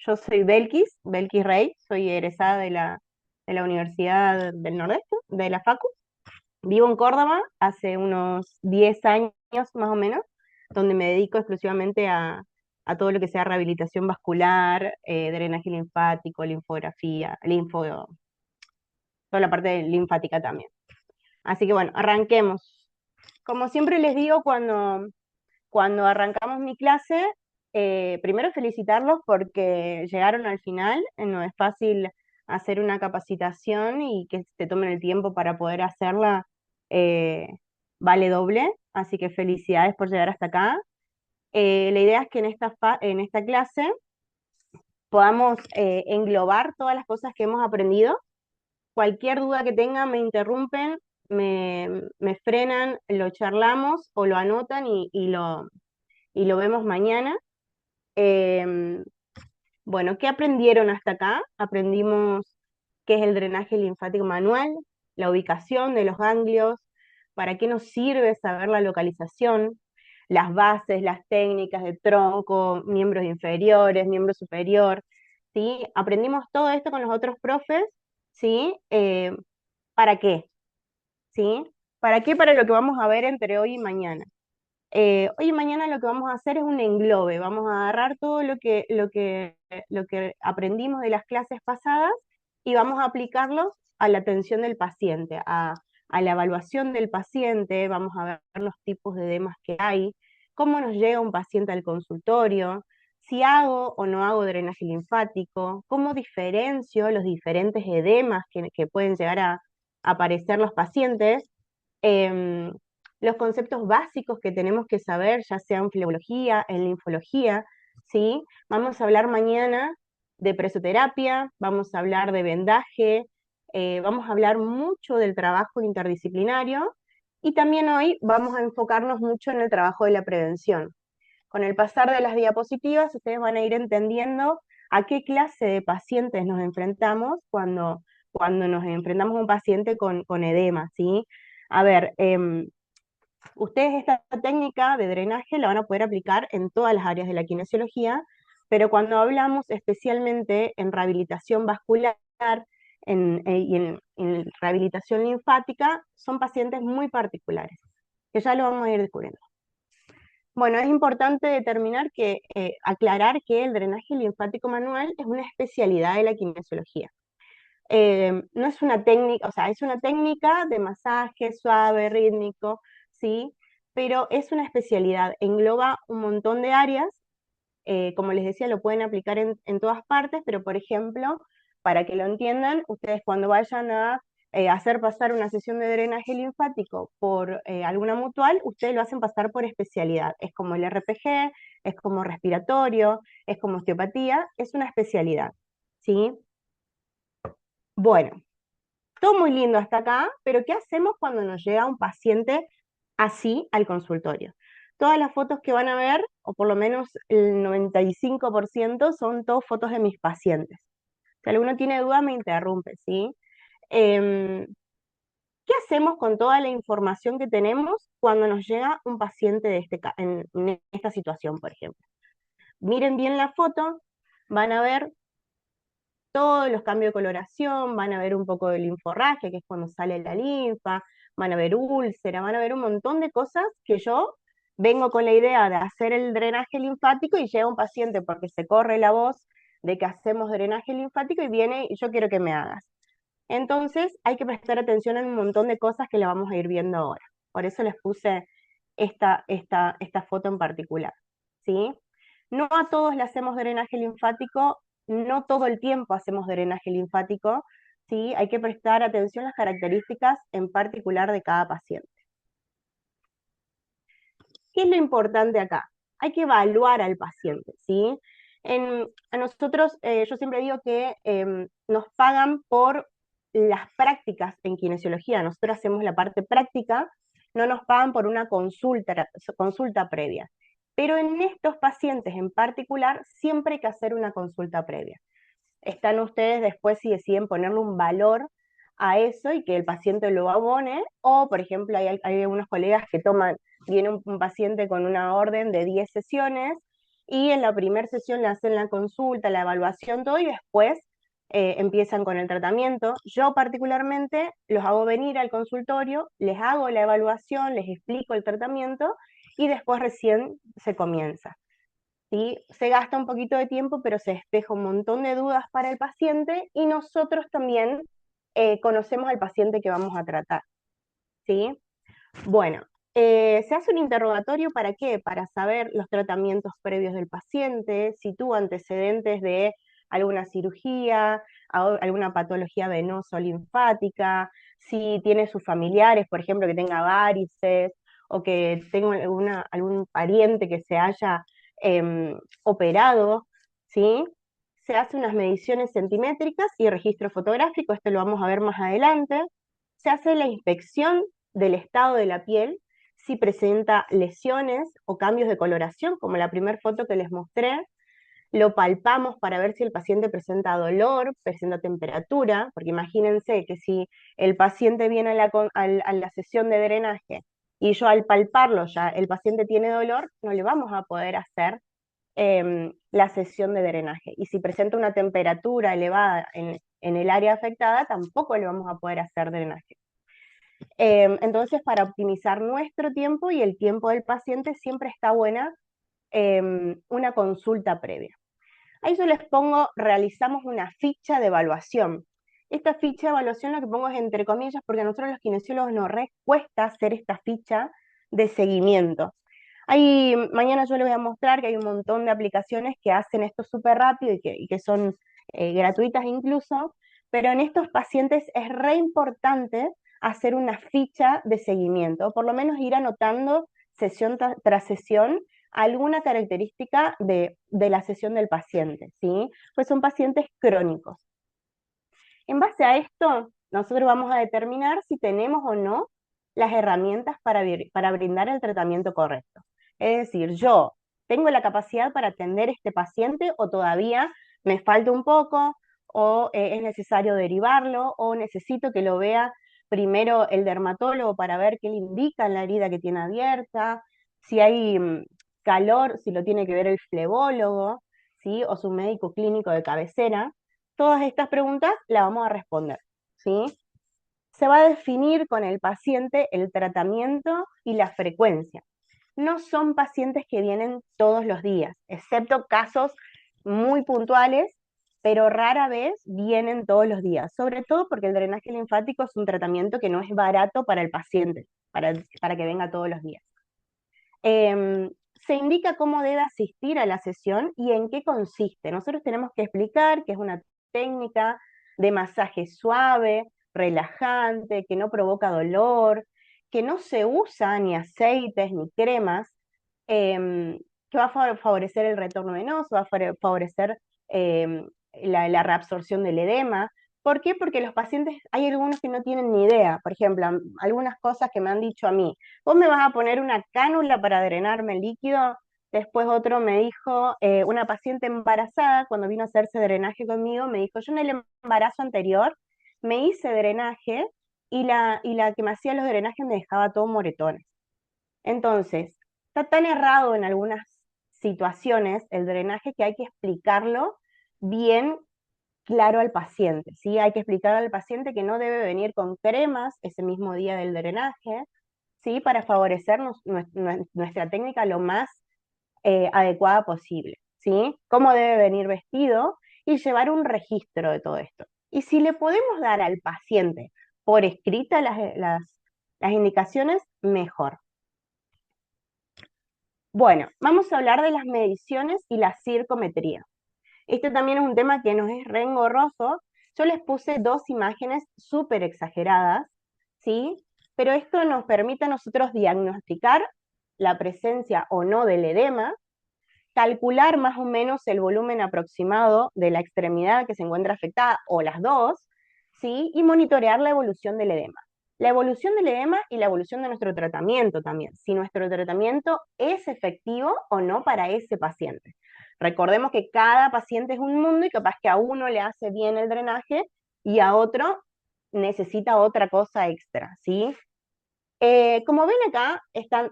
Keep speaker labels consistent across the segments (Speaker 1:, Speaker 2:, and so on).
Speaker 1: Yo soy Belkis Rey, soy egresada de la Universidad del Nordeste, de la FACU. Vivo en Córdoba hace unos 10 años más o menos, donde me dedico exclusivamente a todo lo que sea rehabilitación vascular, drenaje linfático, linfografía, toda la parte linfática también. Así que bueno, arranquemos. Como siempre les digo cuando arrancamos mi clase, primero felicitarlos porque llegaron al final. No es fácil hacer una capacitación y que se tomen el tiempo para poder hacerla, eh, vale doble, así que felicidades por llegar hasta acá. La idea es que en esta clase podamos englobar todas las cosas que hemos aprendido. Cualquier duda que tengan, me interrumpen, me frenan, lo charlamos o lo anotan y lo vemos mañana. Em, bueno, ¿qué aprendieron hasta acá? Aprendimos qué es el drenaje linfático manual, la ubicación de los ganglios, para qué nos sirve saber la localización, las bases, las técnicas de tronco, miembros inferiores, miembro superior, ¿sí? Aprendimos todo esto con los otros profes, ¿sí? ¿Para qué? ¿Sí? ¿Para qué? Para lo que vamos a ver entre hoy y mañana. Hoy y mañana lo que vamos a hacer es un englobe, vamos a agarrar todo lo que aprendimos de las clases pasadas y vamos a aplicarlos a la atención del paciente, a la evaluación del paciente, vamos a ver los tipos de edemas que hay, cómo nos llega un paciente al consultorio, si hago o no hago drenaje linfático, cómo diferencio los diferentes edemas que pueden llegar a aparecer los pacientes. em, los conceptos básicos que tenemos que saber, ya sea en filología, en linfología, ¿sí? Vamos a hablar mañana de presoterapia, vamos a hablar de vendaje, vamos a hablar mucho del trabajo interdisciplinario y también hoy vamos a enfocarnos mucho en el trabajo de la prevención. Con el pasar de las diapositivas, ustedes van a ir entendiendo a qué clase de pacientes nos enfrentamos cuando nos enfrentamos a un paciente con edema, ¿sí? A ver, ustedes esta técnica de drenaje la van a poder aplicar en todas las áreas de la kinesiología, pero cuando hablamos especialmente en rehabilitación vascular y en rehabilitación linfática, son pacientes muy particulares, que ya lo vamos a ir descubriendo. Bueno, es importante aclarar que el drenaje linfático manual es una especialidad de la kinesiología. No es una técnica, o sea, es una técnica de masaje suave, rítmico, ¿sí? Pero es una especialidad, engloba un montón de áreas. Como les decía, lo pueden aplicar en todas partes, pero por ejemplo, para que lo entiendan, ustedes cuando vayan a hacer pasar una sesión de drenaje linfático por alguna mutual, ustedes lo hacen pasar por especialidad. Es como el RPG, es como respiratorio, es como osteopatía, es una especialidad, ¿sí? Bueno, todo muy lindo hasta acá, pero ¿qué hacemos cuando nos llega un paciente así al consultorio? Todas las fotos que van a ver, o por lo menos el 95%, son todas fotos de mis pacientes. Si alguno tiene duda, me interrumpe, ¿sí? Em, ¿Qué hacemos con toda la información que tenemos cuando nos llega un paciente en esta situación, por ejemplo? Miren bien la foto, van a ver todos los cambios de coloración, van a ver un poco de linforragia, que es cuando sale la linfa, van a ver úlcera, van a ver un montón de cosas que yo vengo con la idea de hacer el drenaje linfático y llega un paciente porque se corre la voz de que hacemos drenaje linfático y viene y yo quiero que me hagas. Entonces hay que prestar atención a un montón de cosas que la vamos a ir viendo ahora. Por eso les puse esta foto en particular, ¿sí? No a todos le hacemos drenaje linfático, no todo el tiempo hacemos drenaje linfático, ¿sí? Hay que prestar atención a las características en particular de cada paciente. ¿Qué es lo importante acá? Hay que evaluar al paciente, ¿sí? A nosotros, yo siempre digo que nos pagan por las prácticas en kinesiología. Nosotros hacemos la parte práctica, no nos pagan por una consulta previa. Pero en estos pacientes en particular, siempre hay que hacer una consulta previa. Están ustedes después si deciden ponerle un valor a eso y que el paciente lo abone, o por ejemplo hay algunos colegas que viene un paciente con una orden de 10 sesiones y en la primera sesión le hacen la consulta, la evaluación, todo, y después empiezan con el tratamiento. Yo particularmente los hago venir al consultorio, les hago la evaluación, les explico el tratamiento y después recién se comienza. ¿Sí? Se gasta un poquito de tiempo, pero se despeja un montón de dudas para el paciente y nosotros también conocemos al paciente que vamos a tratar. ¿Sí? Bueno, se hace un interrogatorio ¿para qué? Para saber los tratamientos previos del paciente, si tuvo antecedentes de alguna cirugía, alguna patología venosa o linfática, si tiene sus familiares, por ejemplo, que tenga varices, o que tenga algún pariente que se haya operado, ¿sí? Se hace unas mediciones centimétricas y registro fotográfico, esto lo vamos a ver más adelante. Se hace la inspección del estado de la piel, si presenta lesiones o cambios de coloración, como la primera foto que les mostré. Lo palpamos para ver si el paciente presenta dolor, presenta temperatura, porque imagínense que si el paciente viene a la sesión de drenaje y yo al palparlo ya el paciente tiene dolor, no le vamos a poder hacer la sesión de drenaje. Y si presenta una temperatura elevada en el área afectada, tampoco le vamos a poder hacer drenaje. Entonces, para optimizar nuestro tiempo y el tiempo del paciente, siempre está buena una consulta previa. Ahí yo les pongo, realizamos una ficha de evaluación. Esta ficha de evaluación lo que pongo es entre comillas, porque a nosotros los kinesiólogos nos cuesta hacer esta ficha de seguimiento. Ahí, mañana yo les voy a mostrar que hay un montón de aplicaciones que hacen esto súper rápido y que son gratuitas incluso, pero en estos pacientes es re importante hacer una ficha de seguimiento, o por lo menos ir anotando sesión tras sesión alguna característica de la sesión del paciente, ¿sí? Pues son pacientes crónicos. En base a esto, nosotros vamos a determinar si tenemos o no las herramientas para brindar el tratamiento correcto. Es decir, yo tengo la capacidad para atender a este paciente o todavía me falta un poco, o es necesario derivarlo, o necesito que lo vea primero el dermatólogo para ver qué le indica en la herida que tiene abierta, si hay calor, si lo tiene que ver el flebólogo, ¿sí? O su médico clínico de cabecera. Todas estas preguntas las vamos a responder, ¿sí? Se va a definir con el paciente el tratamiento y la frecuencia. No son pacientes que vienen todos los días, excepto casos muy puntuales, pero rara vez vienen todos los días, sobre todo porque el drenaje linfático es un tratamiento que no es barato para el paciente, para que venga todos los días. Se indica cómo debe asistir a la sesión y en qué consiste. Nosotros tenemos que explicar que es una técnica de masaje suave, relajante, que no provoca dolor, que no se usa ni aceites ni cremas, que va a favorecer el retorno venoso, va a favorecer la reabsorción del edema. ¿Por qué? Porque los pacientes, hay algunos que no tienen ni idea. Por ejemplo, algunas cosas que me han dicho a mí: vos me vas a poner una cánula para drenarme el líquido. Después otro me dijo, una paciente embarazada, cuando vino a hacerse drenaje conmigo, me dijo, yo en el embarazo anterior me hice drenaje y la que me hacía los drenajes me dejaba todo moretones. Entonces, está tan errado en algunas situaciones el drenaje que hay que explicarlo bien claro al paciente, ¿sí? Hay que explicar al paciente que no debe venir con cremas ese mismo día del drenaje, ¿sí? Para favorecer nuestra técnica lo más adecuada posible, ¿sí? Cómo debe venir vestido y llevar un registro de todo esto. Y si le podemos dar al paciente por escrita las indicaciones, mejor. Bueno, vamos a hablar de las mediciones y la circometría. Este también es un tema que nos es re engorroso. Yo les puse dos imágenes súper exageradas, ¿sí? Pero esto nos permite a nosotros diagnosticar la presencia o no del edema, calcular más o menos el volumen aproximado de la extremidad que se encuentra afectada, o las dos, ¿sí? Y monitorear la evolución del edema. La evolución del edema y la evolución de nuestro tratamiento también, si nuestro tratamiento es efectivo o no para ese paciente. Recordemos que cada paciente es un mundo y capaz que a uno le hace bien el drenaje y a otro necesita otra cosa extra, ¿sí? Como ven acá, están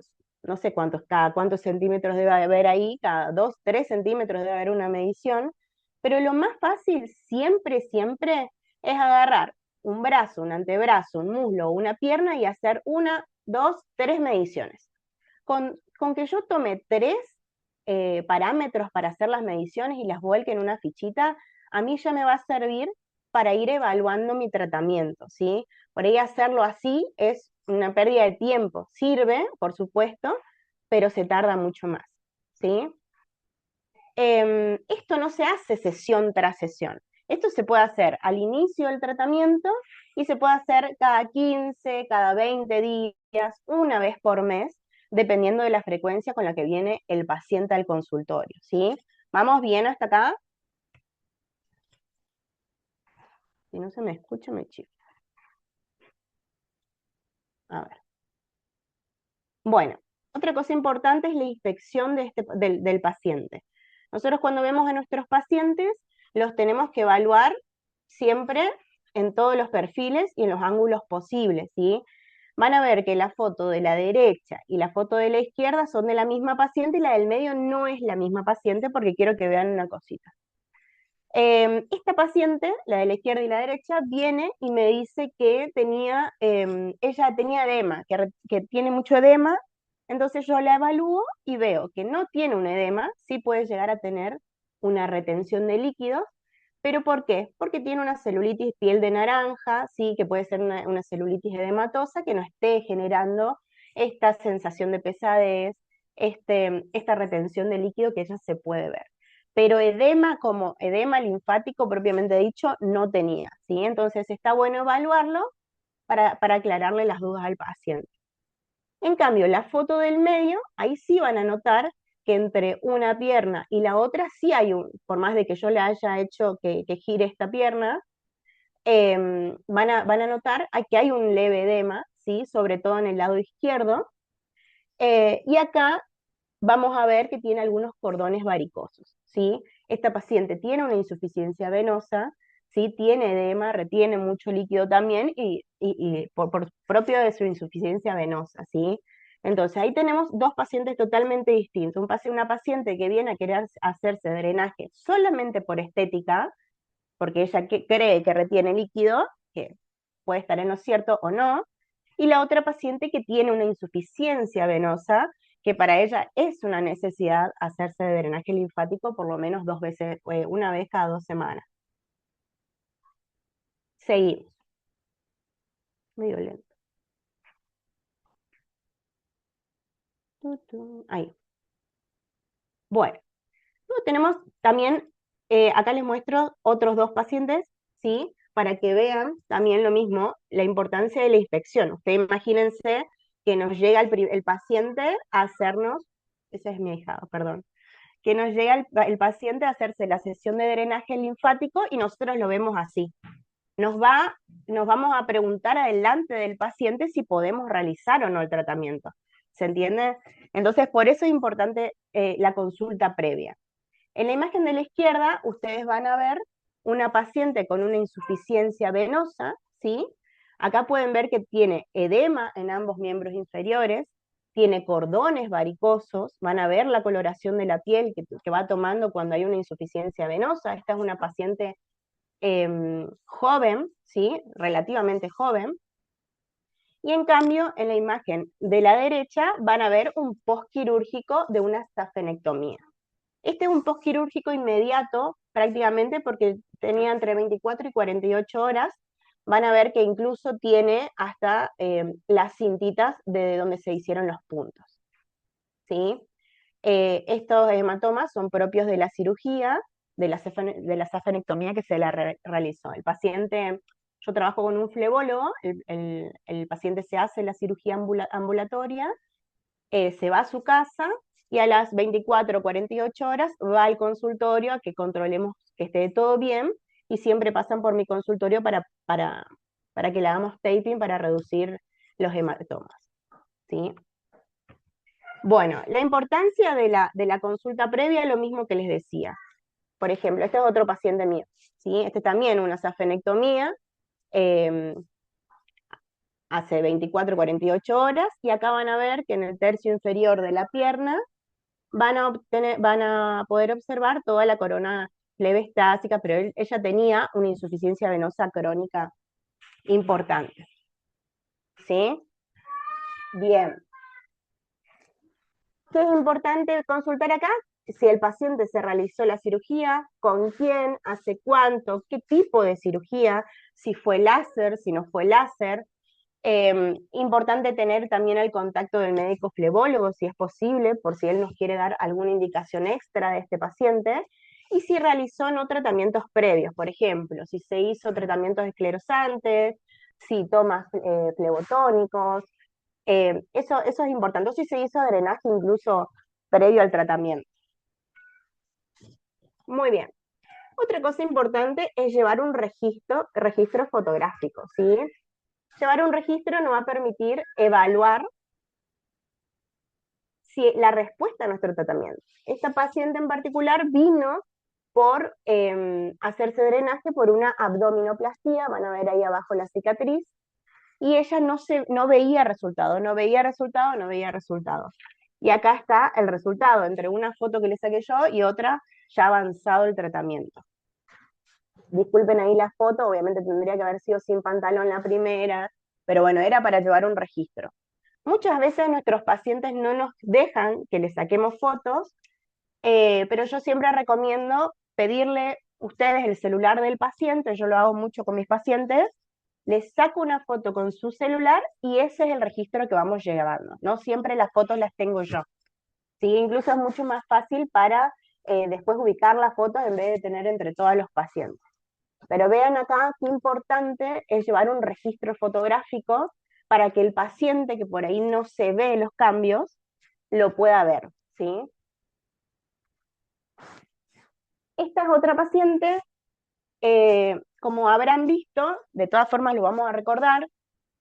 Speaker 1: no sé cada cuántos centímetros debe haber ahí, cada 2, 3 centímetros debe haber una medición, pero lo más fácil siempre, siempre es agarrar un brazo, un antebrazo, un muslo o una pierna y hacer 1, 2, 3 mediciones. Con que yo tome 3 parámetros para hacer las mediciones y las vuelque en una fichita, a mí ya me va a servir para ir evaluando mi tratamiento, ¿sí? Por ahí hacerlo así es una pérdida de tiempo. Sirve, por supuesto, pero se tarda mucho más, ¿sí? Esto no se hace sesión tras sesión. Esto se puede hacer al inicio del tratamiento y se puede hacer cada 15, cada 20 días, una vez por mes, dependiendo de la frecuencia con la que viene el paciente al consultorio, ¿sí? ¿Vamos bien hasta acá? Si no se me escucha, me chico. A ver. Bueno, otra cosa importante es la inspección del paciente. Nosotros cuando vemos a nuestros pacientes, los tenemos que evaluar siempre en todos los perfiles y en los ángulos posibles, ¿sí? Van a ver que la foto de la derecha y la foto de la izquierda son de la misma paciente y la del medio no es la misma paciente porque quiero que vean una cosita. Esta paciente, la de la izquierda y la derecha, viene y me dice que ella tenía edema, que tiene mucho edema, entonces yo la evalúo y veo que no tiene un edema, sí puede llegar a tener una retención de líquidos, pero ¿por qué? Porque tiene una celulitis piel de naranja, sí, que puede ser una celulitis edematosa que no esté generando esta sensación de pesadez, esta retención de líquido que ella se puede ver, pero edema como edema linfático propiamente dicho no tenía, ¿sí? Entonces está bueno evaluarlo para aclararle las dudas al paciente. En cambio, la foto del medio, ahí sí van a notar que entre una pierna y la otra sí hay por más de que yo le haya hecho que gire esta pierna, van a notar que hay un leve edema, ¿sí? Sobre todo en el lado izquierdo, y acá vamos a ver que tiene algunos cordones varicosos, ¿sí? Esta paciente tiene una insuficiencia venosa, ¿sí? Tiene edema, retiene mucho líquido también y por propio de su insuficiencia venosa, ¿sí? Entonces ahí tenemos dos pacientes totalmente distintos. Una paciente que viene a querer hacerse drenaje solamente por estética, porque ella cree que retiene líquido, que puede estar en lo cierto o no, y la otra paciente que tiene una insuficiencia venosa, que para ella es una necesidad hacerse de drenaje linfático por lo menos 2 veces, una vez cada 2 semanas. Seguimos. Medio lento. Ahí. Bueno, luego tenemos también, acá les muestro otros dos pacientes, ¿sí? Para que vean también lo mismo, la importancia de la inspección. Ustedes imagínense que nos llega el paciente a hacernos, ese es mi ahijado, perdón, que nos llega el paciente a hacerse la sesión de drenaje linfático y nosotros lo vemos así. Nos vamos a preguntar adelante del paciente si podemos realizar o no el tratamiento. ¿Se entiende? Entonces, por eso es importante la consulta previa. En la imagen de la izquierda, ustedes van a ver una paciente con una insuficiencia venosa, ¿sí? Acá pueden ver que tiene edema en ambos miembros inferiores, tiene cordones varicosos, van a ver la coloración de la piel que va tomando cuando hay una insuficiencia venosa. Esta es una paciente joven, ¿sí? Relativamente joven. Y en cambio, en la imagen de la derecha van a ver un postquirúrgico de una safenectomía. Este es un postquirúrgico inmediato, prácticamente porque tenía entre 24 y 48 horas. Van a ver que incluso tiene hasta las cintitas de donde se hicieron los puntos, ¿sí? Estos hematomas son propios de la cirugía, de la safenectomía que se realizó. El paciente, yo trabajo con un flebólogo, el paciente se hace la cirugía ambulatoria, se va a su casa y a las 24 o 48 horas va al consultorio a que controlemos que esté todo bien y siempre pasan por mi consultorio para que le hagamos taping para reducir los hematomas, ¿sí? Bueno, la importancia de la consulta previa es lo mismo que les decía. Por ejemplo, este es otro paciente mío, ¿sí? Este también una safenectomía, eh, hace 24, 48 horas, y acá van a ver que en el tercio inferior de la pierna van a poder observar toda la corona plebestásica, pero ella tenía una insuficiencia venosa crónica importante. ¿Sí? Bien. ¿Qué es importante consultar acá? Si el paciente se realizó la cirugía, con quién, hace cuánto, qué tipo de cirugía, si fue láser, si no fue láser. Importante tener también el contacto del médico flebólogo, si es posible, por si él nos quiere dar alguna indicación extra de este paciente. Y si realizó no tratamientos previos, por ejemplo, si se hizo tratamientos esclerosantes, si toma flebotónicos, eso es importante. O si se hizo drenaje incluso previo al tratamiento. Muy bien. Otra cosa importante es llevar un registro fotográfico, ¿sí? Llevar un registro nos va a permitir evaluar si la respuesta a nuestro tratamiento. Esta paciente en particular vino por hacerse drenaje por una abdominoplastía, van a ver ahí abajo la cicatriz, y ella no veía resultado, no veía resultado, no veía resultado. Y acá está el resultado, entre una foto que le saqué yo y otra ya avanzado el tratamiento. Disculpen ahí la foto, obviamente tendría que haber sido sin pantalón la primera, pero bueno, era para llevar un registro. Muchas veces nuestros pacientes no nos dejan que les saquemos fotos, pero yo siempre recomiendo pedirle ustedes el celular del paciente, yo lo hago mucho con mis pacientes, les saco una foto con su celular y ese es el registro que vamos llevando. No siempre las fotos las tengo yo. ¿Sí? Incluso es mucho más fácil para después ubicar las fotos en vez de tener entre todos los pacientes. Pero vean acá qué importante es llevar un registro fotográfico para que el paciente que por ahí no se ve los cambios, lo pueda ver, ¿sí? Esta es otra paciente, como habrán visto, de todas formas lo vamos a recordar,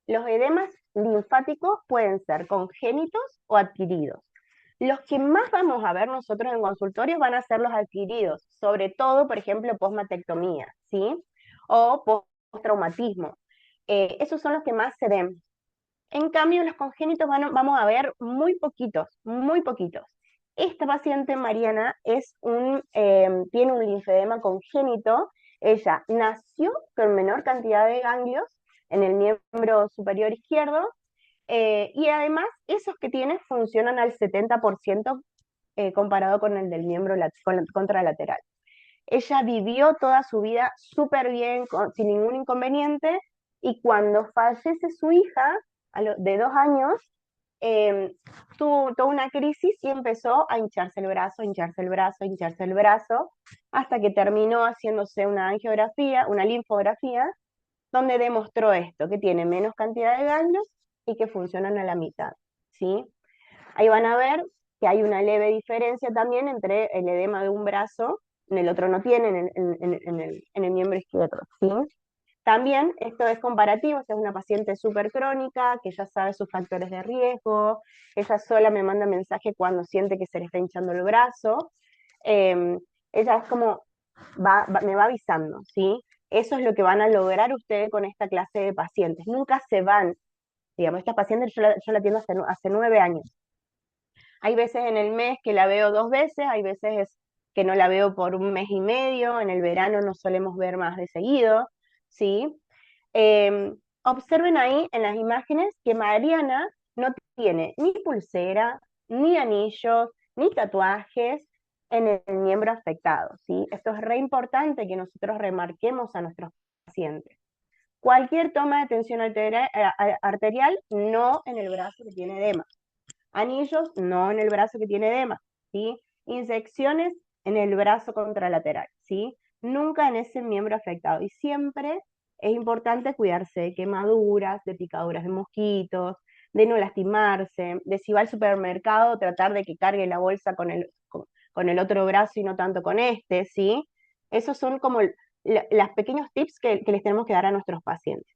Speaker 1: los edemas linfáticos pueden ser congénitos o adquiridos. Los que más vamos a ver nosotros en consultorios van a ser los adquiridos, sobre todo, por ejemplo, postmatectomía, ¿sí? O postraumatismo. Esos son los que más se ven. En cambio, los congénitos vamos a ver muy poquitos, muy poquitos. Esta paciente, Mariana, tiene un linfedema congénito. Ella nació con menor cantidad de ganglios en el miembro superior izquierdo, y además esos que tiene funcionan al 70% comparado con el del miembro contralateral. Ella vivió toda su vida súper bien, sin ningún inconveniente, y cuando fallece su hija, de 2 años, tuvo toda una crisis y empezó a hincharse el brazo, hincharse el brazo, hincharse el brazo, hasta que terminó haciéndose una angiografía, una linfografía, donde demostró esto, que tiene menos cantidad de ganglios y que funcionan a la mitad, ¿sí? Ahí van a ver que hay una leve diferencia también entre el edema de un brazo, en el otro no tiene, en el miembro izquierdo, ¿sí? También esto es comparativo, si es una paciente súper crónica, que ya sabe sus factores de riesgo, ella sola me manda mensaje cuando siente que se le está hinchando el brazo, ella es como, me va avisando, ¿sí? Eso es lo que van a lograr ustedes con esta clase de pacientes. Nunca se van, digamos, esta paciente yo la atiendo hace 9 años. Hay veces en el mes que la veo 2 veces, hay veces que no la veo por un mes y medio, en el verano nos solemos ver más de seguido, ¿sí? Observen ahí en las imágenes que Mariana no tiene ni pulsera, ni anillos, ni tatuajes en el miembro afectado, ¿sí? Esto es re importante que nosotros remarquemos a nuestros pacientes. Cualquier toma de tensión arterial, no en el brazo que tiene edema. Anillos, no en el brazo que tiene edema, ¿sí? Inyecciones en el brazo contralateral, ¿sí? Nunca en ese miembro afectado. Y siempre es importante cuidarse de quemaduras, de picaduras de mosquitos, de no lastimarse, de si va al supermercado, tratar de que cargue la bolsa con el otro brazo y no tanto con este, ¿sí? Esos son como los pequeños tips que les tenemos que dar a nuestros pacientes.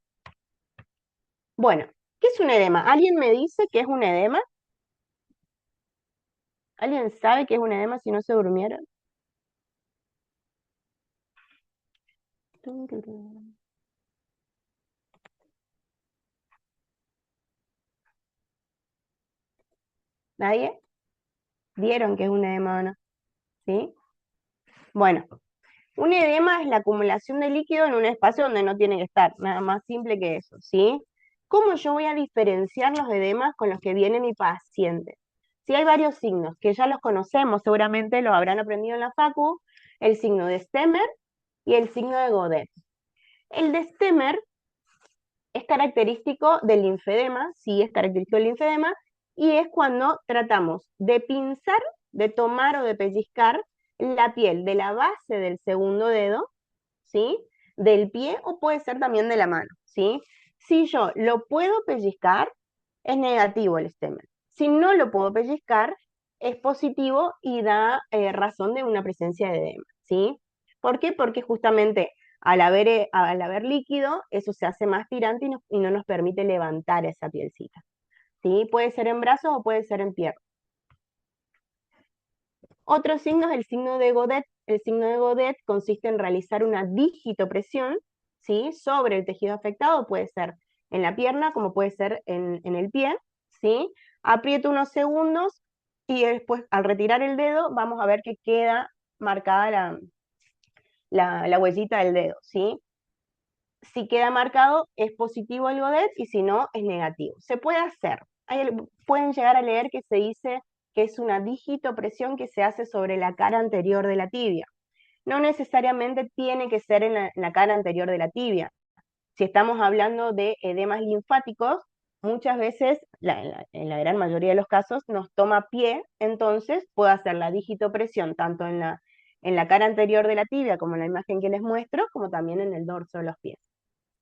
Speaker 1: Bueno, ¿qué es un edema? ¿Alguien me dice qué es un edema? ¿Alguien sabe qué es un edema si no se durmieron? ¿Nadie? ¿Vieron que es un edema o no? ¿Sí? Bueno, un edema es la acumulación de líquido en un espacio donde no tiene que estar, nada más simple que eso, ¿sí? ¿Cómo yo voy a diferenciar los edemas con los que viene mi paciente? Sí, hay varios signos que ya los conocemos, seguramente los habrán aprendido en la facu, el signo de Stemmer y el signo de Godet. El de Stemmer es característico del linfedema, sí es característico del linfedema, y es cuando tratamos de pinzar, de tomar o de pellizcar la piel de la base del segundo dedo, ¿sí? Del pie o puede ser también de la mano, ¿sí? Si yo lo puedo pellizcar, es negativo el Stemmer. Si no lo puedo pellizcar, es positivo y da razón de una presencia de edema, ¿sí? ¿Por qué? Porque justamente al haber líquido, eso se hace más tirante y no nos permite levantar esa pielcita, ¿sí? Puede ser en brazos o puede ser en piernas. Otro signo es el signo de Godet. El signo de Godet consiste en realizar una digitopresión, ¿sí? Sobre el tejido afectado, puede ser en la pierna como puede ser en el pie, ¿sí? Aprieto unos segundos y después al retirar el dedo vamos a ver que queda marcada la huellita del dedo, ¿sí? Si queda marcado es positivo el Godet y si no es negativo. Se puede hacer. Pueden llegar a leer que se dice que es una digitopresión que se hace sobre la cara anterior de la tibia. No necesariamente tiene que ser en la cara anterior de la tibia. Si estamos hablando de edemas linfáticos, muchas veces, en la gran mayoría de los casos, nos toma pie, entonces puedo hacer la digitopresión tanto en la cara anterior de la tibia, como en la imagen que les muestro, como también en el dorso de los pies.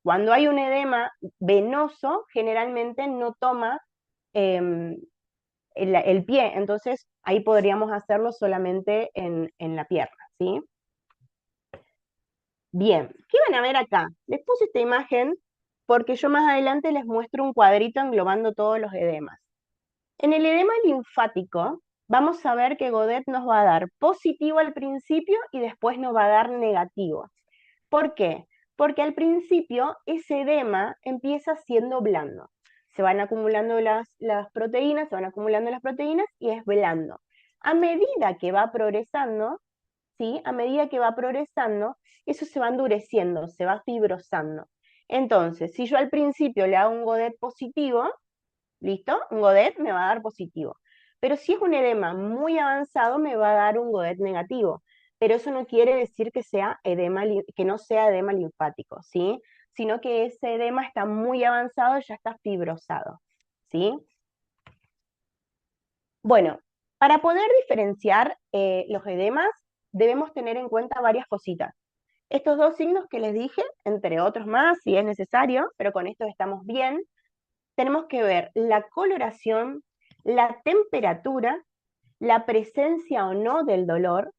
Speaker 1: Cuando hay un edema venoso, generalmente no toma em, el pie, entonces ahí podríamos hacerlo solamente en la pierna, ¿sí? Bien, ¿qué van a ver acá? Les puse esta imagen porque yo más adelante les muestro un cuadrito englobando todos los edemas. En el edema linfático, vamos a ver que Godet nos va a dar positivo al principio y después nos va a dar negativo. ¿Por qué? Porque al principio ese edema empieza siendo blando. Se van acumulando las proteínas, se van acumulando las proteínas y es blando. A medida que va progresando, ¿sí? A medida que va progresando, eso se va endureciendo, se va fibrosando. Entonces, si yo al principio le hago un Godet positivo, ¿listo? Un Godet me va a dar positivo. Pero si es un edema muy avanzado, me va a dar un Godet negativo. Pero eso no quiere decir que sea que no sea edema linfático, ¿sí? Sino que ese edema está muy avanzado y ya está fibrosado, ¿sí? Bueno, para poder diferenciar los edemas, debemos tener en cuenta varias cositas. Estos dos signos que les dije, entre otros más, si es necesario, pero con estos estamos bien, tenemos que ver la coloración, la temperatura, la presencia o no del dolor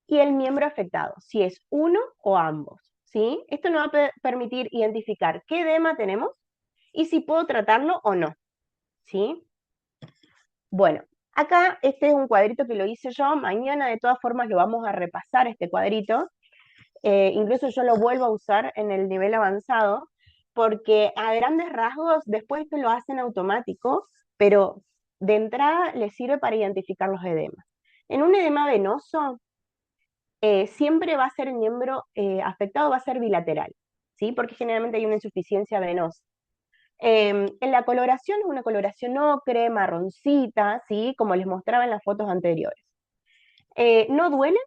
Speaker 1: y el miembro afectado, si es uno o ambos, ¿sí? Esto nos va a permitir identificar qué edema tenemos y si puedo tratarlo o no, ¿sí? Bueno, acá este es un cuadrito que lo hice yo, mañana de todas formas lo vamos a repasar este cuadrito, incluso yo lo vuelvo a usar en el nivel avanzado, porque a grandes rasgos después esto lo hacen automático, pero de entrada les sirve para identificar los edemas. En un edema venoso, siempre va a ser el miembro afectado, va a ser bilateral, ¿sí? Porque generalmente hay una insuficiencia venosa. En la coloración es una coloración ocre, marroncita, ¿sí? Como les mostraba en las fotos anteriores. No duelen,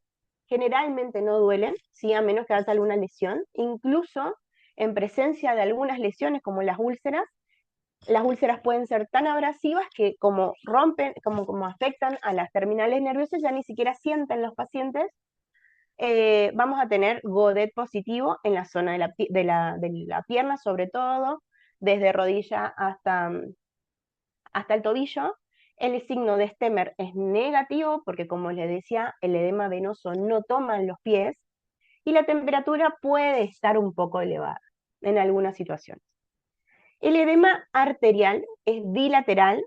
Speaker 1: generalmente no duelen, ¿sí? A menos que haya alguna lesión. Incluso en presencia de algunas lesiones como las úlceras pueden ser tan abrasivas que como rompen, como afectan a las terminales nerviosas, ya ni siquiera sienten los pacientes. Vamos a tener Godet positivo en la zona de la pierna, sobre todo, desde rodilla hasta el tobillo. El signo de Stemmer es negativo porque, como les decía, el edema venoso no toma en los pies y la temperatura puede estar un poco elevada en algunas situaciones. El edema arterial es bilateral,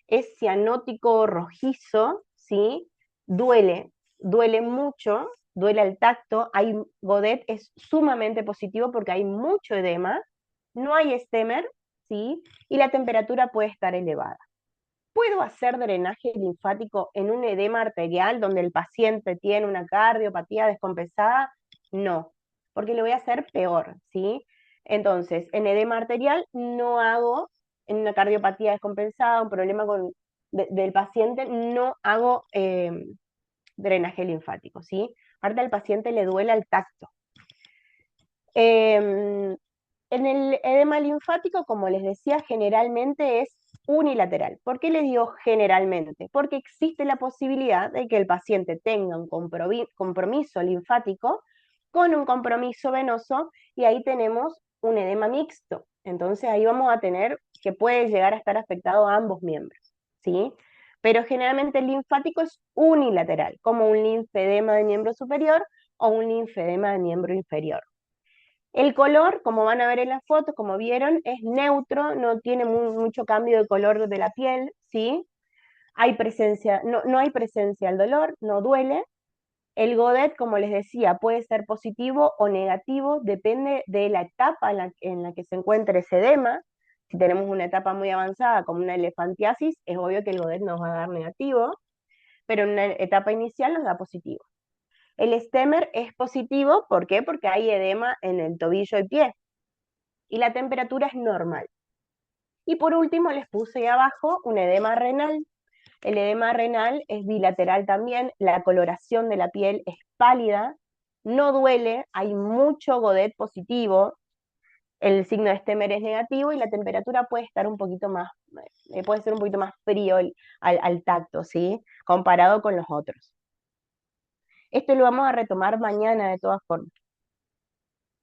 Speaker 1: es cianótico rojizo, ¿sí? Duele mucho, duele al tacto. Godet es sumamente positivo porque hay mucho edema, no hay Stemmer, ¿sí? Y la temperatura puede estar elevada. ¿Puedo hacer drenaje linfático en un edema arterial donde el paciente tiene una cardiopatía descompensada? No, porque lo voy a hacer peor, ¿sí? Entonces, en edema arterial no hago, en una cardiopatía descompensada, un problema del paciente, no hago drenaje linfático, ¿sí? Aparte al paciente le duele al tacto. Em, en el edema linfático, como les decía, generalmente es unilateral. ¿Por qué les digo generalmente? Porque existe la posibilidad de que el paciente tenga un compromiso linfático con un compromiso venoso y ahí tenemos un edema mixto. Entonces ahí vamos a tener que puede llegar a estar afectado a ambos miembros, ¿sí? Pero generalmente el linfático es unilateral, como un linfedema de miembro superior o un linfedema de miembro inferior. El color, como van a ver en las fotos, como vieron, es neutro, no tiene mucho cambio de color de la piel, ¿sí? Hay presencia, no hay presencia del dolor, no duele. El Godet, como les decía, puede ser positivo o negativo, depende de la etapa en la que se encuentre ese edema. Si tenemos una etapa muy avanzada, como una elefantiasis, es obvio que el Godet nos va a dar negativo, pero en una etapa inicial nos da positivo. El Stemmer es positivo, ¿por qué? Porque hay edema en el tobillo y pie y la temperatura es normal. Y por último les puse ahí abajo un edema renal. El edema renal es bilateral también, la coloración de la piel es pálida, no duele, hay mucho Godet positivo, el signo de Stemmer es negativo y la temperatura puede estar un poquito más, puede ser un poquito más frío al tacto, ¿sí? Comparado con los otros. Esto lo vamos a retomar mañana de todas formas.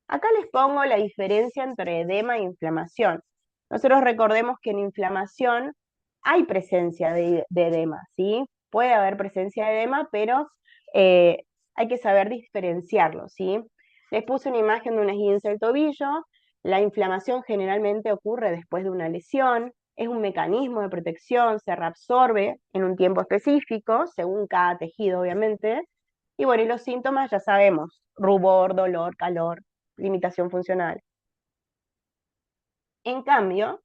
Speaker 1: Acá les pongo la diferencia entre edema e inflamación. Nosotros recordemos que en inflamación hay presencia de edema, ¿sí? Puede haber presencia de edema, pero eh, hay que saber diferenciarlo, ¿sí? Les puse una imagen de un esguince del tobillo. La inflamación generalmente ocurre después de una lesión, es un mecanismo de protección, se reabsorbe en un tiempo específico, según cada tejido, obviamente. Y bueno, y los síntomas ya sabemos, rubor, dolor, calor, limitación funcional. En cambio,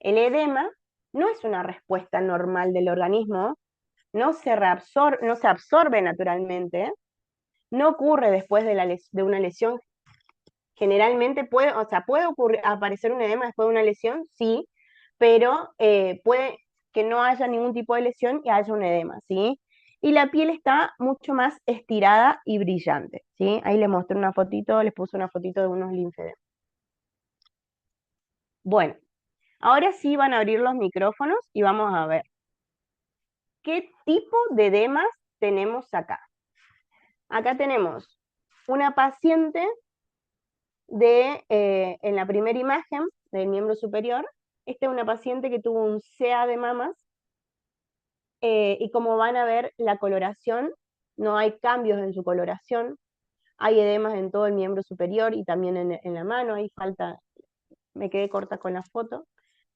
Speaker 1: el edema no es una respuesta normal del organismo, no se absorbe naturalmente, no ocurre después de una lesión. Generalmente puede, o sea, puede aparecer un edema después de una lesión, sí, pero puede que no haya ningún tipo de lesión y haya un edema, ¿sí? Y la piel está mucho más estirada y brillante, ¿sí? Ahí les mostré una fotito, les puse una fotito de unos linfedemas. Bueno, ahora sí van a abrir los micrófonos y vamos a ver qué tipo de edemas tenemos acá. Acá tenemos una paciente en la primera imagen del miembro superior. Esta es una paciente que tuvo un CA de mamas y como van a ver la coloración, no hay cambios en su coloración, hay edemas en todo el miembro superior y también en la mano, ahí falta, me quedé corta con la foto,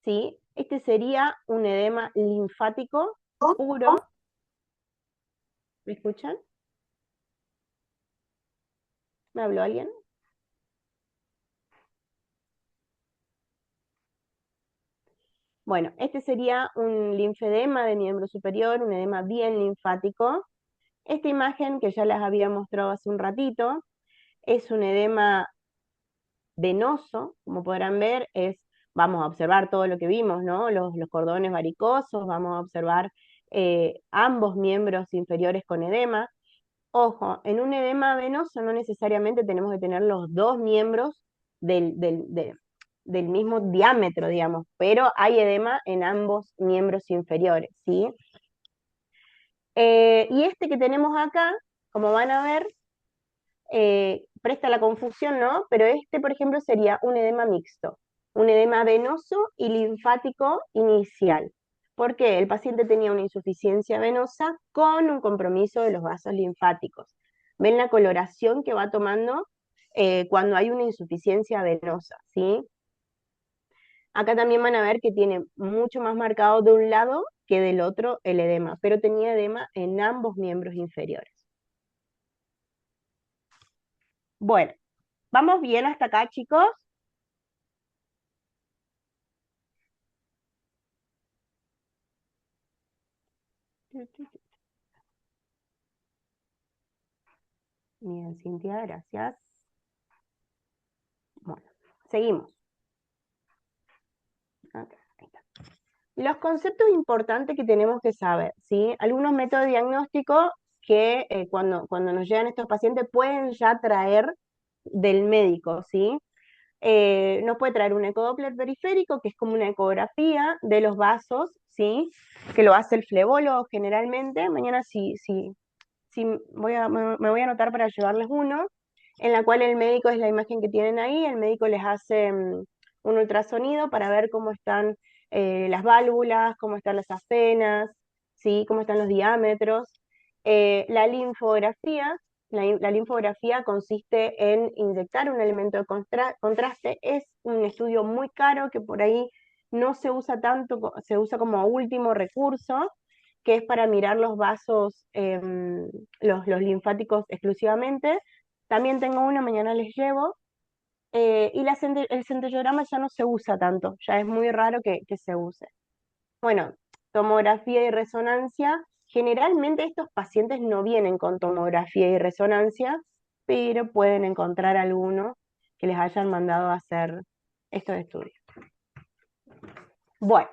Speaker 1: ¿sí? Este sería un edema linfático puro. ¿Me escuchan? ¿Me habló alguien? Bueno, este sería un linfedema de miembro superior, un edema bien linfático. Esta imagen que ya les había mostrado hace un ratito es un edema venoso, como podrán ver, vamos a observar todo lo que vimos, ¿no? Los cordones varicosos, vamos a observar ambos miembros inferiores con edema. Ojo, en un edema venoso no necesariamente tenemos que tener los dos miembros del mismo diámetro, digamos, pero hay edema en ambos miembros inferiores, ¿sí? Y este que tenemos acá, como van a ver, presta la confusión, ¿no? Pero este, por ejemplo, sería un edema mixto, un edema venoso y linfático inicial. ¿Por qué? El paciente tenía una insuficiencia venosa con un compromiso de los vasos linfáticos. ¿Ven la coloración que va tomando cuando hay una insuficiencia venosa? ¿Sí? Acá también van a ver que tiene mucho más marcado de un lado que del otro el edema, pero tenía edema en ambos miembros inferiores. Bueno, ¿vamos bien hasta acá, chicos? Bien, Cintia, gracias. Bueno, seguimos. Acá, ahí está. Los conceptos importantes que tenemos que saber, ¿sí? Algunos métodos de diagnóstico que cuando nos llegan estos pacientes pueden ya traer del médico, ¿sí? Nos puede traer un ecodoppler periférico, que es como una ecografía de los vasos, ¿sí? Que lo hace el flebólogo generalmente. Mañana sí, me voy a anotar para llevarles uno, en la cual el médico es la imagen que tienen ahí, el médico les hace un ultrasonido para ver cómo están las válvulas, cómo están las acenas, ¿sí? Cómo están los diámetros. La linfografía, la linfografía consiste en inyectar un elemento de contraste, es un estudio muy caro que por ahí no se usa tanto, se usa como último recurso, que es para mirar los vasos, los linfáticos exclusivamente. También tengo una, mañana les llevo. Y el centellograma ya no se usa tanto, ya es muy raro que se use. Bueno, tomografía y resonancia. Generalmente estos pacientes no vienen con tomografía y resonancia, pero pueden encontrar alguno que les hayan mandado a hacer estos estudios. Bueno,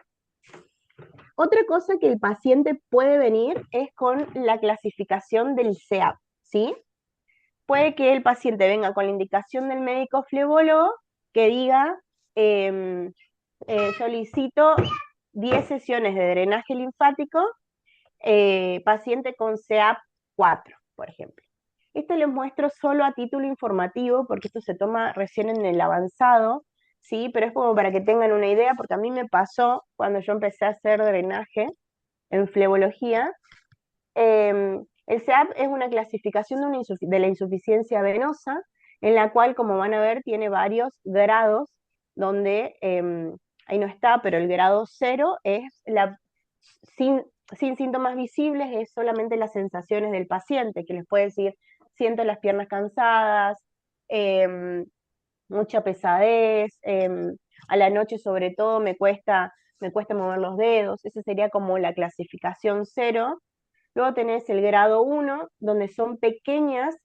Speaker 1: otra cosa que el paciente puede venir es con la clasificación del CEAP, ¿sí? Puede que el paciente venga con la indicación del médico flebólogo que diga, em, solicito 10 sesiones de drenaje linfático, paciente con CEAP 4, por ejemplo. Esto les muestro solo a título informativo, porque esto se toma recién en el avanzado, ¿sí? Pero es como para que tengan una idea, porque a mí me pasó cuando yo empecé a hacer drenaje en flebología. El CEAP es una clasificación de la insuficiencia venosa, en la cual, como van a ver, tiene varios grados, donde, ahí no está, pero el grado 0 es sin, sin síntomas visibles, es solamente las sensaciones del paciente, que les puede decir, siento las piernas cansadas, em, mucha pesadez, a la noche sobre todo me cuesta mover los dedos, esa sería como la clasificación 0. Luego tenés el grado 1, donde son pequeñas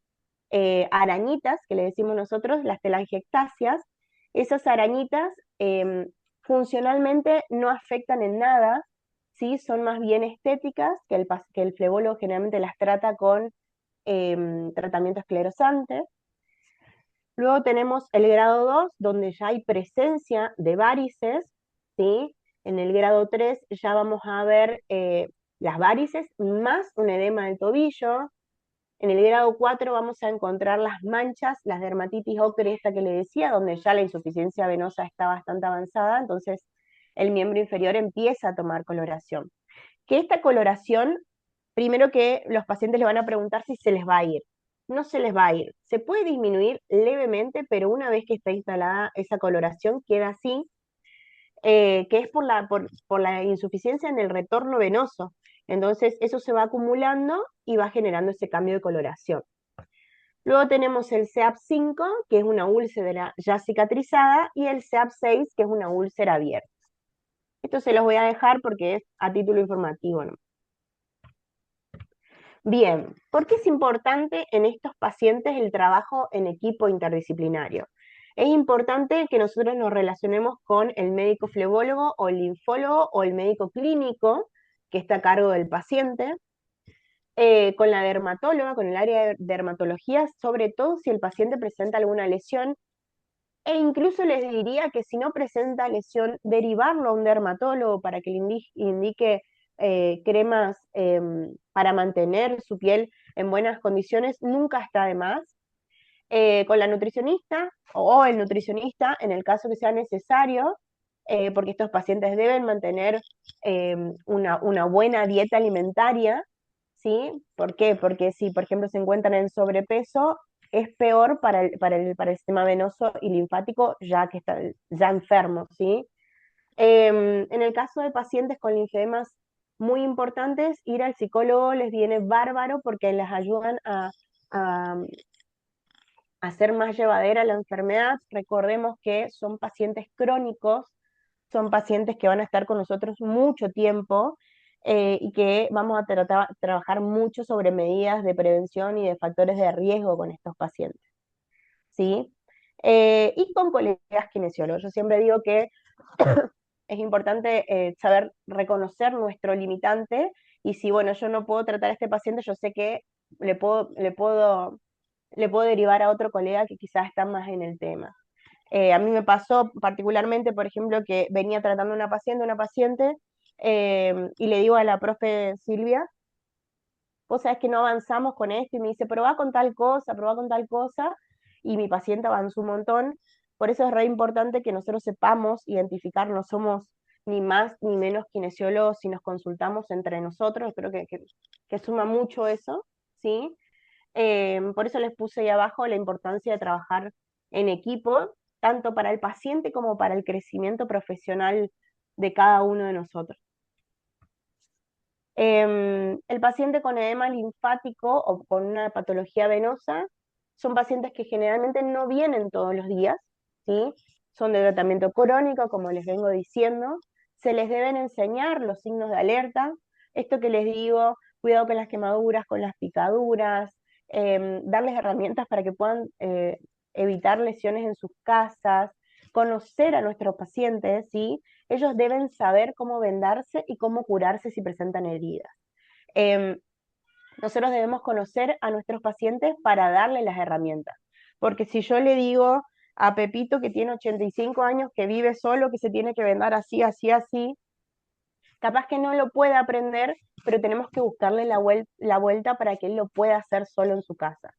Speaker 1: arañitas, que le decimos nosotros, las telangiectasias. Esas arañitas funcionalmente no afectan en nada, ¿sí? Son más bien estéticas, que el flebólogo generalmente las trata con tratamiento esclerosante. Luego tenemos el grado 2, donde ya hay presencia de varices, ¿sí? En el grado 3 ya vamos a ver las varices más un edema del tobillo. En el grado 4 vamos a encontrar las manchas, las dermatitis ocre, esta que le decía, donde ya la insuficiencia venosa está bastante avanzada, entonces el miembro inferior empieza a tomar coloración. Que esta coloración, primero que los pacientes le van a preguntar si se les va a ir. No se les va a ir. Se puede disminuir levemente, pero una vez que está instalada esa coloración queda así, que es por la insuficiencia en el retorno venoso. Entonces eso se va acumulando y va generando ese cambio de coloración. Luego tenemos el CEAP5, que es una úlcera ya cicatrizada, y el CEAP6, que es una úlcera abierta. Esto se los voy a dejar porque es a título informativo, ¿no? Bien, ¿por qué es importante en estos pacientes el trabajo en equipo interdisciplinario? Es importante que nosotros nos relacionemos con el médico flebólogo o el linfólogo o el médico clínico que está a cargo del paciente, con la dermatóloga, con el área de dermatología, sobre todo si el paciente presenta alguna lesión, e incluso les diría que si no presenta lesión, derivarlo a un dermatólogo para que le indique cremas para mantener su piel en buenas condiciones, nunca está de más. Con la nutricionista o el nutricionista, en el caso que sea necesario, porque estos pacientes deben mantener una buena dieta alimentaria, ¿sí? ¿Por qué? Porque si, por ejemplo, se encuentran en sobrepeso, es peor para el sistema venoso y linfático ya que está ya enfermo, ¿sí? En el caso de pacientes con linfedemas muy importantes, ir al psicólogo les viene bárbaro porque les ayudan a hacer más llevadera la enfermedad. Recordemos que son pacientes crónicos, son pacientes que van a estar con nosotros mucho tiempo, y que vamos a trabajar mucho sobre medidas de prevención y de factores de riesgo con estos pacientes, ¿sí? Y con colegas kinesiólogos. Yo siempre digo que es importante saber reconocer nuestro limitante y si, bueno, yo no puedo tratar a este paciente, yo sé que le puedo, le puedo, le puedo derivar a otro colega que quizás está más en el tema. A mí me pasó particularmente, por ejemplo, que venía tratando una paciente, y le digo a la profe Silvia, vos sabés que no avanzamos con esto, y me dice, probá con tal cosa, probá con tal cosa, y mi paciente avanzó un montón. Por eso es re importante que nosotros sepamos identificar, no somos ni más ni menos kinesiólogos si nos consultamos entre nosotros, creo que suma mucho eso, ¿sí? Por eso les puse ahí abajo la importancia de trabajar en equipo, tanto para el paciente como para el crecimiento profesional de cada uno de nosotros. El paciente con edema linfático o con una patología venosa son pacientes que generalmente no vienen todos los días, ¿sí? Son de tratamiento crónico, como les vengo diciendo. Se les deben enseñar los signos de alerta. Esto que les digo, cuidado con las quemaduras, con las picaduras, darles herramientas para que puedan evitar lesiones en sus casas, conocer a nuestros pacientes, ¿sí? Ellos deben saber cómo vendarse y cómo curarse si presentan heridas. Em, Nosotros debemos conocer a nuestros pacientes para darle las herramientas. Porque si yo le digo a Pepito que tiene 85 años, que vive solo, que se tiene que vendar así, así, así, capaz que no lo pueda aprender, pero tenemos que buscarle la vuelta para que él lo pueda hacer solo en su casa.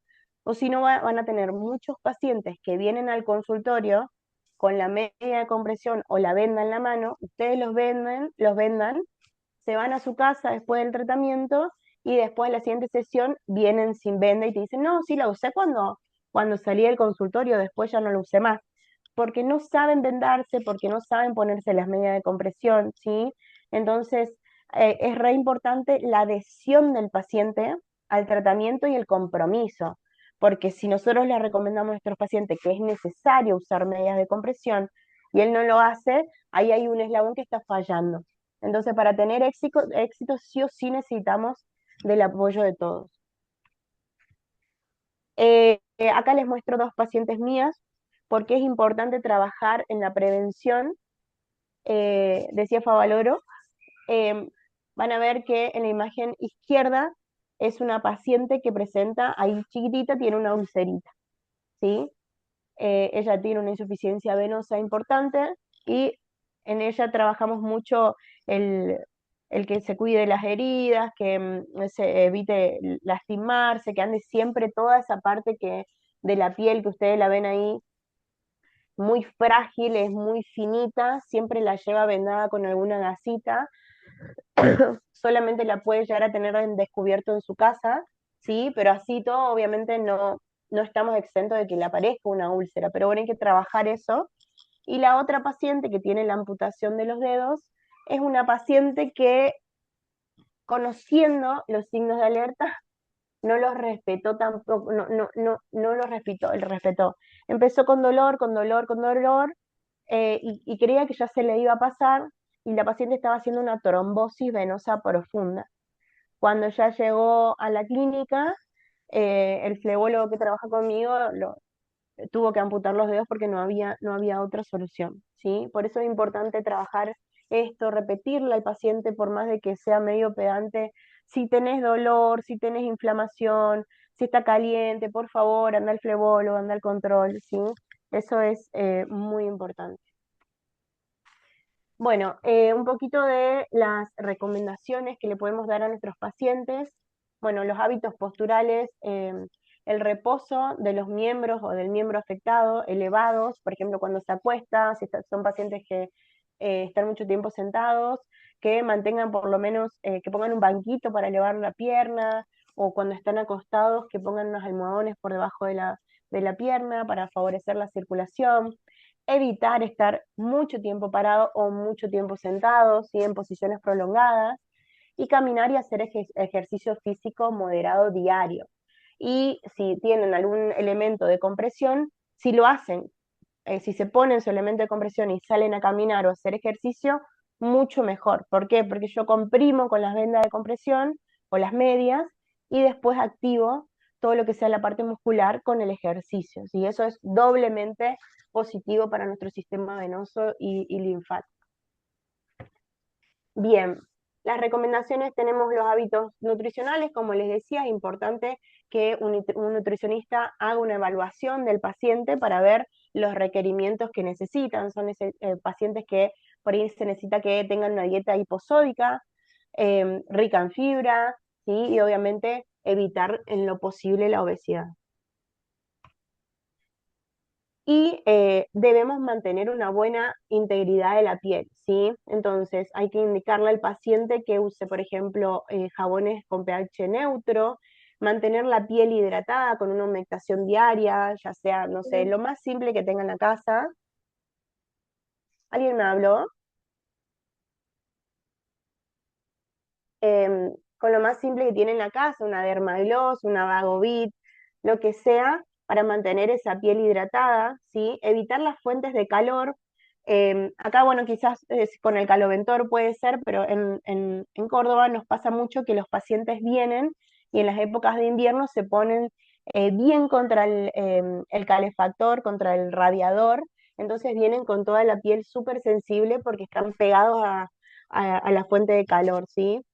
Speaker 1: O si no, van a tener muchos pacientes que vienen al consultorio con la media de compresión o la venda en la mano, ustedes los vendan, se van a su casa después del tratamiento y después de la siguiente sesión vienen sin venda y te dicen, no, sí la usé cuando salí del consultorio, después ya no la usé más. Porque no saben vendarse, porque no saben ponerse las medias de compresión, ¿sí? Entonces, es re importante la adhesión del paciente al tratamiento y el compromiso, porque si nosotros le recomendamos a nuestros pacientes que es necesario usar medias de compresión y él no lo hace, ahí hay un eslabón que está fallando. Entonces, para tener éxito sí o sí necesitamos del apoyo de todos. Acá les muestro dos pacientes mías, porque es importante trabajar en la prevención, decía Favaloro. eh, Van a ver que en la imagen izquierda es una paciente que presenta, ahí chiquitita, tiene una ulcerita, ¿sí? Ella tiene una insuficiencia venosa importante y en ella trabajamos mucho el, el que se cuide las heridas, que se evite lastimarse, que ande siempre toda esa parte de la piel que ustedes la ven ahí muy frágil, es muy finita, siempre la lleva vendada con alguna gasita, solamente la puede llegar a tener en descubierto en su casa, ¿sí? Pero así todo, obviamente no estamos exentos de que le aparezca una úlcera, pero bueno, hay que trabajar eso. Y la otra paciente que tiene la amputación de los dedos es una paciente que, conociendo los signos de alerta, no los respetó tampoco, no los respetó. Empezó con dolor, con dolor, con dolor, y creía que ya se le iba a pasar, y la paciente estaba haciendo una trombosis venosa profunda. Cuando ya llegó a la clínica, el flebólogo que trabaja conmigo tuvo que amputar los dedos porque no había otra solución, ¿sí? Por eso es importante trabajar esto, repetirle al paciente por más de que sea medio pedante, si tenés dolor, si tenés inflamación, si está caliente, por favor, anda al flebólogo, anda al control, ¿sí? Eso es muy importante. Bueno, un poquito de las recomendaciones que le podemos dar a nuestros pacientes. Bueno, los hábitos posturales, el reposo de los miembros o del miembro afectado elevados, por ejemplo, cuando se acuesta, si son pacientes que están mucho tiempo sentados, que mantengan por lo menos, que pongan un banquito para elevar la pierna, o cuando están acostados, que pongan unos almohadones por debajo de la pierna para favorecer la circulación. Evitar estar mucho tiempo parado o mucho tiempo sentado, ¿sí? En posiciones prolongadas, y caminar y hacer ejercicio físico moderado diario. Y si tienen algún elemento de compresión, si lo hacen, si se ponen su elemento de compresión y salen a caminar o hacer ejercicio, mucho mejor. ¿Por qué? Porque yo comprimo con las vendas de compresión o las medias y después activo todo lo que sea la parte muscular con el ejercicio. Y eso es doblemente positivo para nuestro sistema venoso y linfático. Bien, las recomendaciones, tenemos los hábitos nutricionales, como les decía, es importante que un nutricionista haga una evaluación del paciente para ver los requerimientos que necesitan. Son pacientes que por ahí se necesita que tengan una dieta hiposódica, rica en fibra, ¿sí? Y obviamente evitar en lo posible la obesidad. Y debemos mantener una buena integridad de la piel, ¿sí? Entonces hay que indicarle al paciente que use, por ejemplo, jabones con pH neutro, mantener la piel hidratada con una humectación diaria, ya sea, no sé, lo más simple que tenga en la casa. ¿Alguien me habló? Con lo más simple que tiene en la casa, una Dermagloss, una Vagovit, lo que sea, para mantener esa piel hidratada, ¿sí? Evitar las fuentes de calor. Acá, bueno, quizás con el caloventor puede ser, pero en Córdoba nos pasa mucho que los pacientes vienen y en las épocas de invierno se ponen bien contra el calefactor, contra el radiador, entonces vienen con toda la piel súper sensible porque están pegados a la fuente de calor, ¿sí?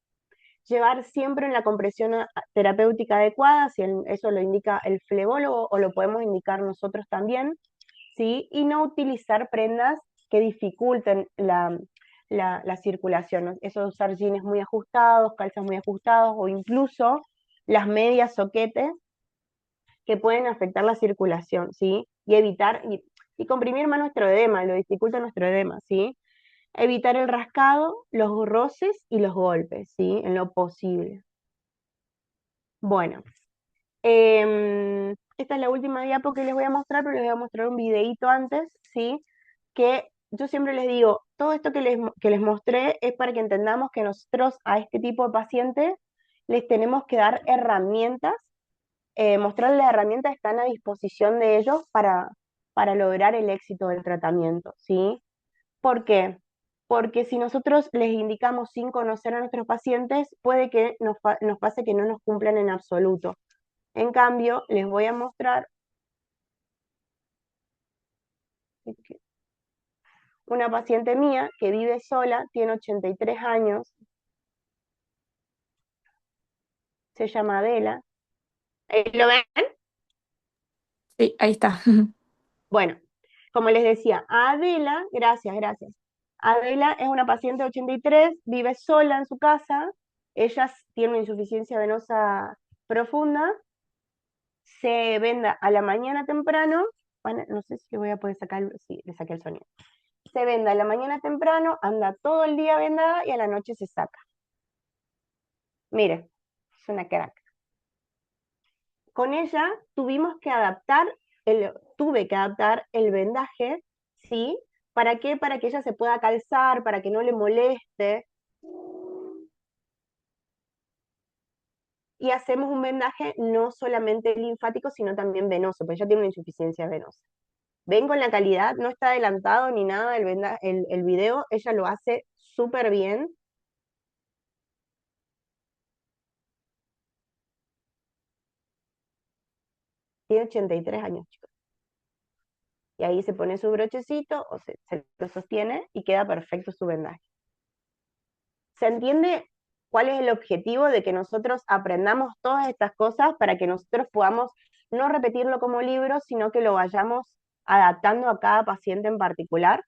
Speaker 1: Llevar siempre una compresión terapéutica adecuada, si eso lo indica el flebólogo o lo podemos indicar nosotros también, ¿sí? Y no utilizar prendas que dificulten la circulación, ¿no? Eso de usar jeans muy ajustados, calzas muy ajustados o incluso las medias soquetes que pueden afectar la circulación, ¿sí? Y evitar, y comprimir más nuestro edema, lo dificulta nuestro edema, ¿sí? Evitar el rascado, los roces y los golpes, ¿sí? En lo posible. Bueno, esta es la última diapo que les voy a mostrar, pero les voy a mostrar un videíto antes, ¿sí? Que yo siempre les digo, todo esto que les mostré es para que entendamos que nosotros a este tipo de pacientes les tenemos que dar herramientas, mostrarles las herramientas que están a disposición de ellos para lograr el éxito del tratamiento, ¿sí? ¿Por qué? Porque si nosotros les indicamos sin conocer a nuestros pacientes, puede que nos pase que no nos cumplan en absoluto. En cambio, les voy a mostrar una paciente mía que vive sola, tiene 83 años, se llama Adela. ¿Lo ven?
Speaker 2: Sí, ahí está.
Speaker 1: Bueno, como les decía, Adela, gracias, gracias. Adela es una paciente de 83, vive sola en su casa, ella tiene una insuficiencia venosa profunda, se venda a la mañana temprano, bueno, no sé si le voy a poder sacar, sí, le saqué el sonido. Se venda a la mañana temprano, anda todo el día vendada y a la noche se saca. Mire, es una crack. Con ella tuve que adaptar el vendaje, ¿sí? ¿Para qué? Para que ella se pueda calzar, para que no le moleste. Y hacemos un vendaje no solamente linfático, sino también venoso, porque ella tiene una insuficiencia venosa. Ven con la calidad, no está adelantado ni nada el video, ella lo hace súper bien. Tiene 83 años, chicos. Y ahí se pone su brochecito o se lo sostiene y queda perfecto su vendaje. ¿Se entiende cuál es el objetivo de que nosotros aprendamos todas estas cosas para que nosotros podamos no repetirlo como libro, sino que lo vayamos adaptando a cada paciente en particular?